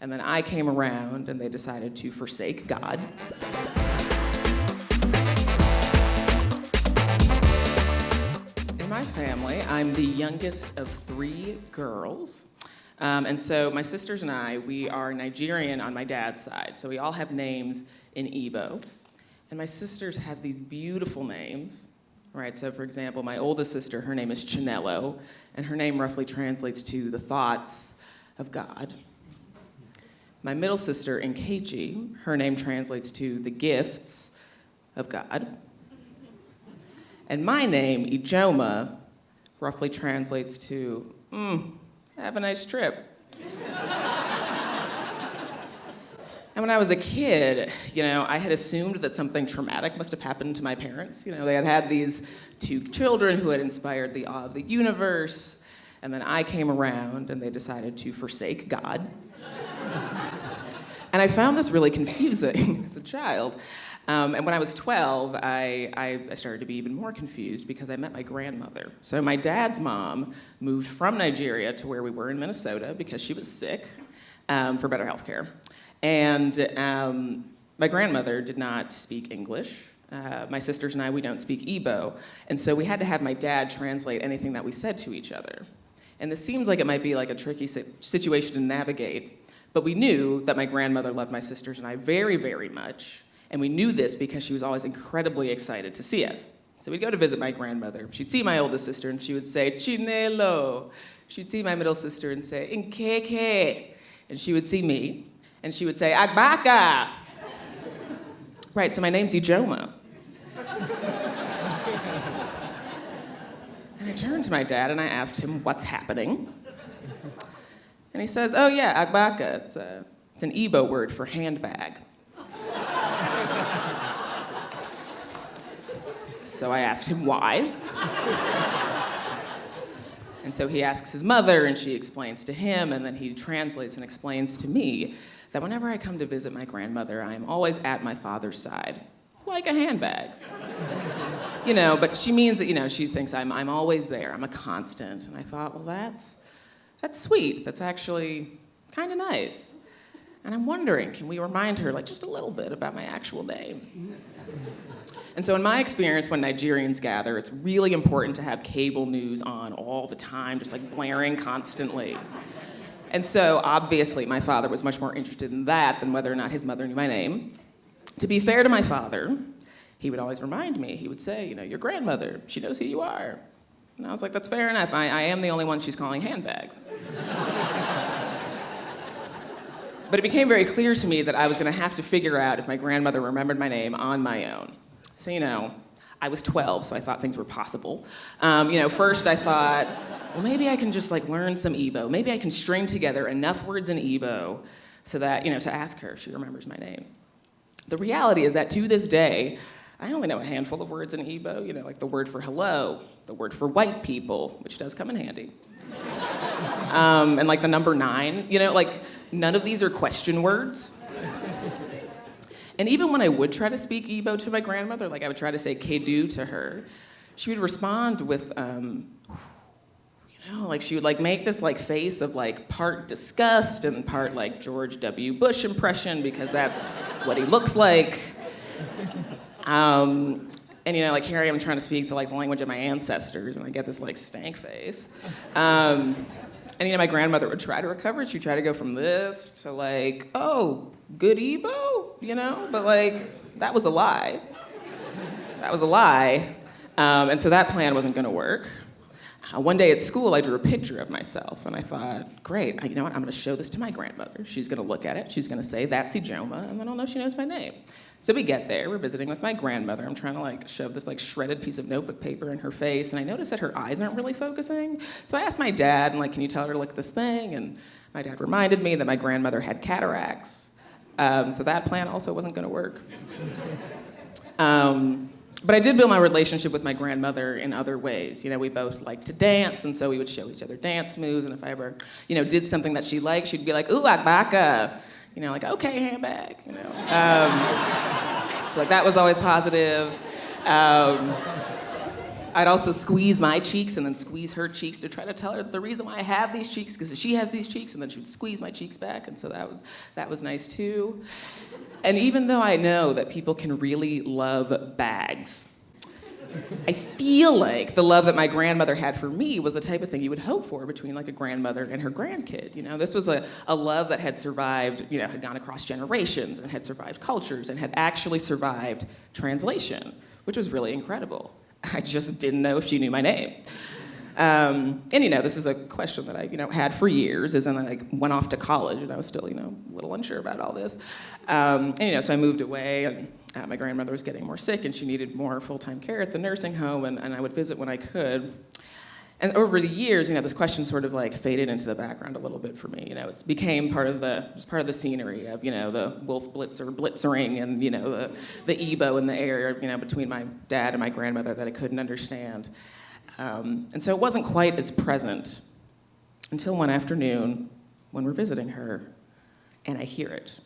And then I came around and they decided to forsake God. In my family, I'm the youngest of 3 girls. And so my sisters and I, we are Nigerian on my dad's side. So we all have names in Igbo. And my sisters have these beautiful names, right? So for example, my oldest sister, her name is Chinelo, and her name roughly translates to the thoughts of God. My middle sister, Nkechi, her name translates to the gifts of God. And my name, Ijeoma, roughly translates to, have a nice trip. And when I was a kid, I had assumed that something traumatic must have happened to my parents. They had these 2 children who had inspired the awe of the universe, and then I came around and they decided to forsake God. And I found this really confusing as a child. And when I was 12, I started to be even more confused because I met my grandmother. So my dad's mom moved from Nigeria to where we were in Minnesota because she was sick for better health care. And my grandmother did not speak English. My sisters and I, we don't speak Igbo. And so we had to have my dad translate anything that we said to each other. And this seems like it might be like a tricky situation to navigate, but we knew that my grandmother loved my sisters and I very, very much. And we knew this because she was always incredibly excited to see us. So we'd go to visit my grandmother. She'd see my oldest sister and she would say, Chinelo. She'd see my middle sister and say, Nkeke. And she would see me and she would say, Agbaka. Right, so my name's Ijeoma. And I turned to my dad and I asked him, what's happening? And he says, oh yeah, Agbaka. It's an Igbo word for handbag. So I asked him why. And so he asks his mother, and she explains to him, and then he translates and explains to me that whenever I come to visit my grandmother, I am always at my father's side, like a handbag. But she means that, she thinks I'm always there, I'm a constant. And I thought, well, that's sweet, that's actually kind of nice. And I'm wondering, can we remind her, just a little bit about my actual name? And so in my experience, when Nigerians gather, it's really important to have cable news on all the time, just blaring constantly. And so obviously my father was much more interested in that than whether or not his mother knew my name. To be fair to my father, he would always remind me, he would say, your grandmother, she knows who you are. And I was like, that's fair enough, I am the only one she's calling handbag. But it became very clear to me that I was gonna have to figure out if my grandmother remembered my name on my own. So, I was 12, so I thought things were possible. First I thought, well, maybe I can just learn some Igbo. Maybe I can string together enough words in Igbo so that, to ask her if she remembers my name. The reality is that to this day, I only know a handful of words in Igbo, like the word for hello, the word for white people, which does come in handy. And the number 9, none of these are question words. And even when I would try to speak Igbo to my grandmother, I would try to say kedu to her, she would respond with, she would make this face of part disgust and part George W. Bush impression because that's what he looks like. And here I am trying to speak the language of my ancestors and I get this stank face. And my grandmother would try to recover. She'd try to go from this to oh, good Igbo, but that was a lie. That was a lie. And so that plan wasn't gonna work. One day at school, I drew a picture of myself and I thought, great, I'm gonna show this to my grandmother. She's gonna look at it, she's gonna say, that's Ijeoma, and then I'll know she knows my name. So we get there, we're visiting with my grandmother. I'm trying to shove this shredded piece of notebook paper in her face, and I notice that her eyes aren't really focusing. So I asked my dad, can you tell her to look at this thing? And my dad reminded me that my grandmother had cataracts. So that plan also wasn't gonna work. But I did build my relationship with my grandmother in other ways. We both liked to dance, and so we would show each other dance moves, and if I ever, did something that she liked, she'd be like, ooh, Agbaka. Okay, handbag, So that was always positive. I'd also squeeze my cheeks and then squeeze her cheeks to try to tell her the reason why I have these cheeks, because she has these cheeks, and then she would squeeze my cheeks back, and so that was nice too. And even though I know that people can really love bags, I feel like the love that my grandmother had for me was the type of thing you would hope for between like a grandmother and her grandkid. You know, this was a love that had survived, you know, had gone across generations and had survived cultures and had actually survived translation, which was really incredible. I just didn't know if she knew my name. And you know, this is a question that I had for years, as in I went off to college and I was still a little unsure about all this. And so I moved away, and my grandmother was getting more sick and she needed more full-time care at the nursing home, and I would visit when I could. And over the years, this question sort of like faded into the background a little bit for me. It became part of the scenery of the Wolf Blitzer blitzering and the Ebo in the air between my dad and my grandmother that I couldn't understand. And so it wasn't quite as present until one afternoon when we're visiting her, and I hear it.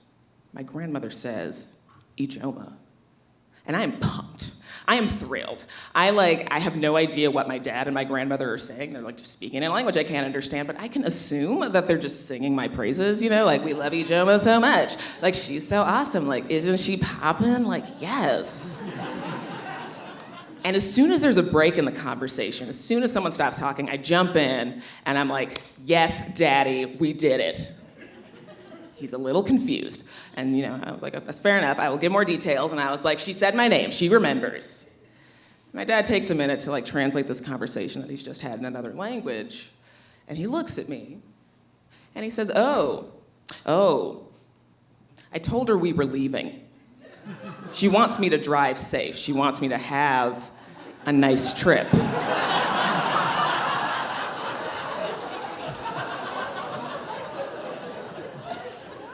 My grandmother says, "Ijeoma." And I am pumped. I am thrilled. I have no idea what my dad and my grandmother are saying. They're just speaking in a language I can't understand, but I can assume that they're just singing my praises, we love Ijeoma so much. She's so awesome. Isn't she poppin'? Yes. And as soon as there's a break in the conversation, as soon as someone stops talking, I jump in and I'm like, "Yes, Daddy, we did it." He's a little confused. And I was like, "That's fair enough. I will give more details." And I was like, "She said my name. She remembers." My dad takes a minute to translate this conversation that he's just had in another language. And he looks at me and he says, Oh, I told her we were leaving. She wants me to drive safe. She wants me to have a nice trip.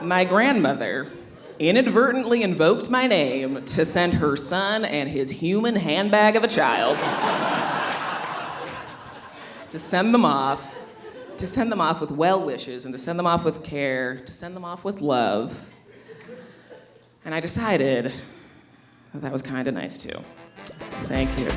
My grandmother inadvertently invoked my name to send her son and his human handbag of a child to send them off with well wishes, and to send them off with care, to send them off with love. And I decided that was kind of nice too. Thank you.